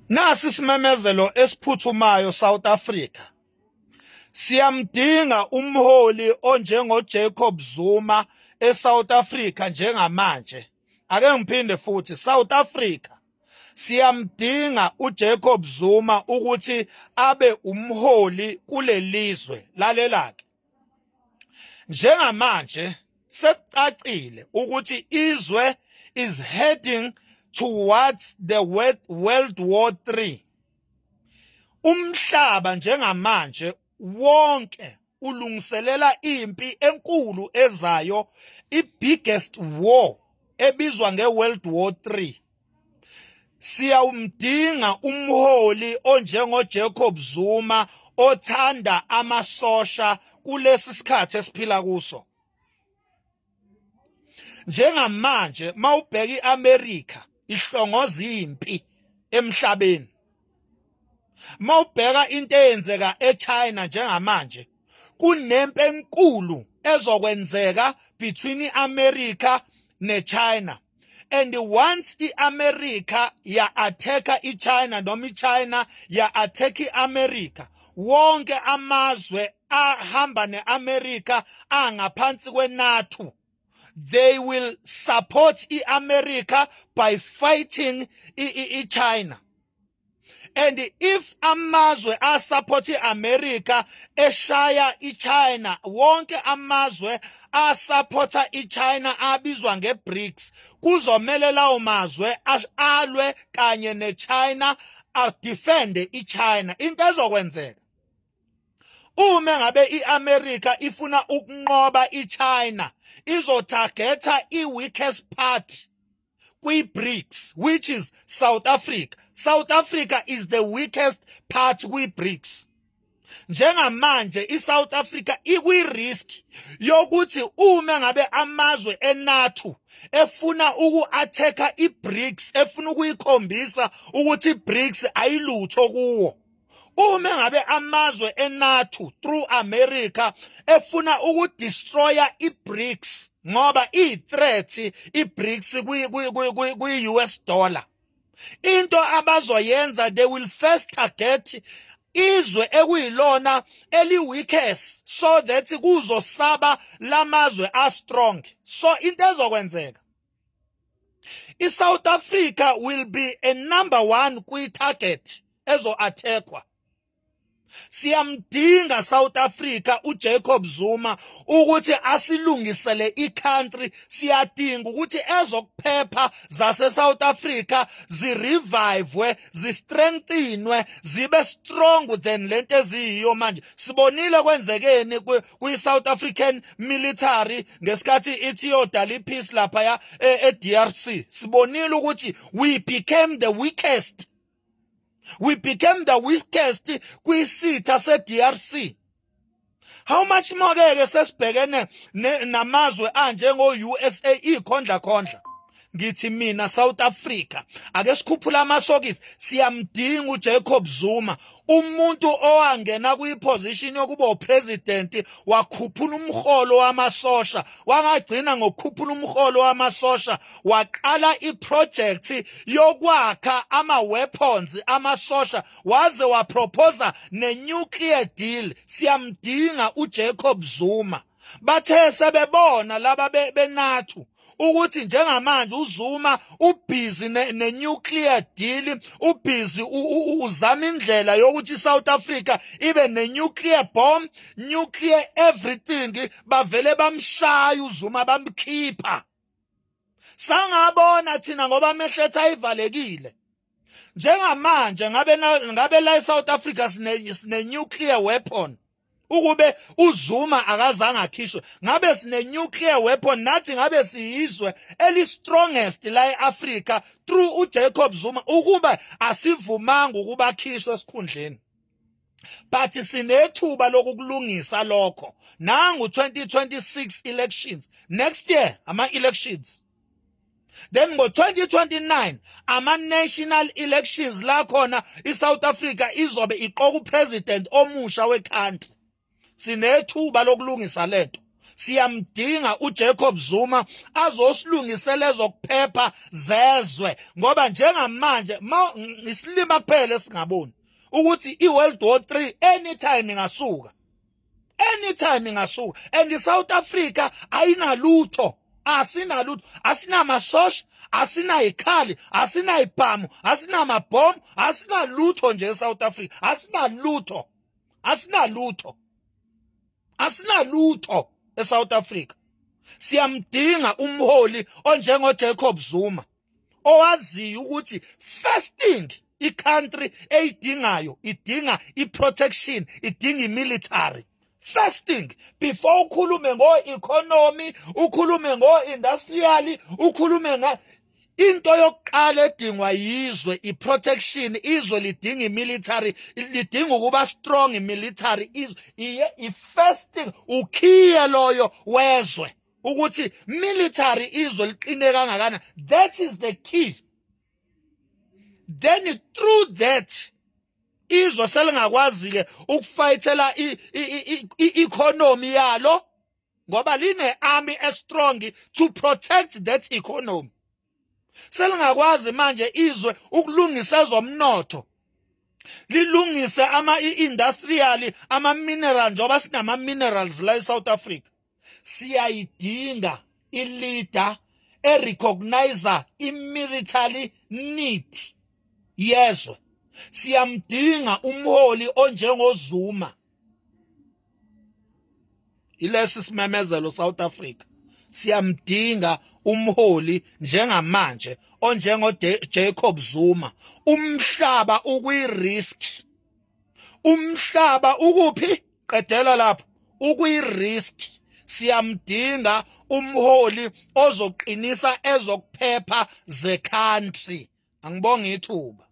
Nasi isimemezelo esiphuthumayo South Africa. Siyamdinga umholi onjengo Jacob Zuma eSouth Africa njengamanje. Ake ngiphinde futhi South Africa. Siyamdinga uJacob Zuma ukuthi abe umholi kulelizwe lalelake. Njengamanje sekucacile ukuthi izwe is heading towards the World War III. Umhlaba njengamanje wonke ulungiselela impi enkulu ezayo, i-biggest war ebizwa nge-World War III. Siyawumdinga umholi onjengo Jacob Zuma othanda amasosha kulesi sikhathi esiphila kuso. Njengamanje mawubheka iAmerica ihlongoza impi emhlabeni. Mawubheka into eyenzeka eChina njengamanje kunempi enkulu ezokwenzeka between iAmerica neChina. And once iAmerica ya-attacka iChina noma iChina ya-attacka iAmerica, wonke amazwe ahamba neAmerica angaphansi kweNATO, they will support iAmerica by fighting iChina. And if amazwe support iAmerica eshaya iChina, wonke amazwe supporta iChina abizwa ngeBRICS, kuzomela lawo mazwe alwe kanye neChina adefende iChina. Into ezokwenzeka uma ngabe iAmerica ifuna ukunqoba iChina, izotargeta i-weakest part kwi-BRICS, which is South Africa. South Africa is the weakest part kwi-BRICS. Njengamanje iSouth Africa ikwi-risk yokuthi uma ngabe amazwe eNATO efuna uku-attacka i-BRICS, efuna ukuyikhombisa ukuthi i-BRICS ayilutho kuwo. Uma ngabe amazwe eNATO through America efuna ukudestroya i-BRICS ngoba i-threat i-BRICS kwi-US dollar. Into abazoyenza, they will first target izwe ekuyilona eli-weakest so that kuzosaba lamazwe a-strong. So into ezokwenzeka, iSouth Africa will be a number one kwi-target ezo-attackwa. Siyamdinga South Africa uJacob Zuma ukuthi asilungisele i-country. Siyadinga ukuthi ezokuphepha zase South Africa zirevivwe, zistrengthenwe, zibe strong than lento eziyiyo manje. Sibonile kwenzekeni kwi-South African military ngesikhathi ithi yodala ipeace lapha ya eDRC. Sibonile ukuthi we became the weakest. We became the weakest kwisitha se-DRC. How much more ke sesibhekene namazwe anjengo USA ikhondla khondla? Ngithi mina South Africa ake sikhuphula amasokisi. Siyamdinga uJacob Zuma, umuntu owangena kwiposition yokuba upresident, wakhuphula umholo wamasosha, wangagcina ngokukhuphula umholo wamasosha, waqala iproject yokwakha ama-weapons amasosha, waze waproposa ne-nuclear deal. Siyamdinga uJacob Zuma. Bathe sebebona laba beNATO ukuthi njengamanje uZuma ubhizi ne-nuclear deal, ubhizi uzama indlela yokuthi South Africa ibe ne-nuclear bomb, nuclear everything, bavele bamshaya uZuma bamkhipha. Sangabona thina ngoba amehletha ayivalekile. Njengamanje ngabe la eSouth Africa sine-nuclear weapon. Ukube uZuma akazange akhishwe, ngabe sine-nuclear weapon, nathi ngabe siyizwe eli-strongest la eAfrica through uJacob Zuma, ukuba asivumanga ukuba akhishwe esikhundleni. But sinethuba lokukulungisa lokho. Nangu 2026 elections. Next year, ama-elections. Then ngo-2029, ama-national elections la khona iSouth Africa izobe iqoka upresident omusha wecountry. Sinethuba lokulungisa lento. Siyamdinga uJacob Zuma azosilungisela ezokuphepha zezwe, ngoba njengamanje isilima kuphela esingaboni ukuthi iWorld War 3 anytime ingasuka. And iSouth Africa ayinalutho, asinalutho, asinamasosha, asinayikhali, asinayibhamu, asinamabhomu, asinalutho nje eSouth Africa, asinalutho eSouth Africa. Siyamdinga umholi onjengoJacob Zuma owaziyo ukuthi first thing i-country eyidingayo idinga i-protection, idinga i-military. First thing, before ukhulume ngo-economy, ukhulume ngo-industrial, ukhulume into yokuqala edingwa yizwe i-protection. Izwe lidinga i-military, lidinga ukuba strong i-military. I-first thing, ukhiye loyo wezwe ukuthi military izwe liqine kangakana. That is the key. Then through that, izwe selingakwazi-ke ukufayithela i-economy yalo, ngoba line-army strong to protect that economy. Selingakwazi manje izwe ukulungisa ezomnotho, lilungise i-industrial, ama-mineral, njengoba sinama-minerals la eSouth Africa. Siyayidinga i-leader e-recognizer i-military need yezwe. Siyamdinga umholi onjengoZuma. Ilesi simemezelo South Africa. Siyamdinga umholi njengamanje onjengoJacob Zuma. Umhlaba ukwi-risk. Umhlaba ukuphi? Qedela lapho. Ukwi-risk. Siyamdinga umholi ozoqinisa ezokuphepha ze country. Angibonga ithuba.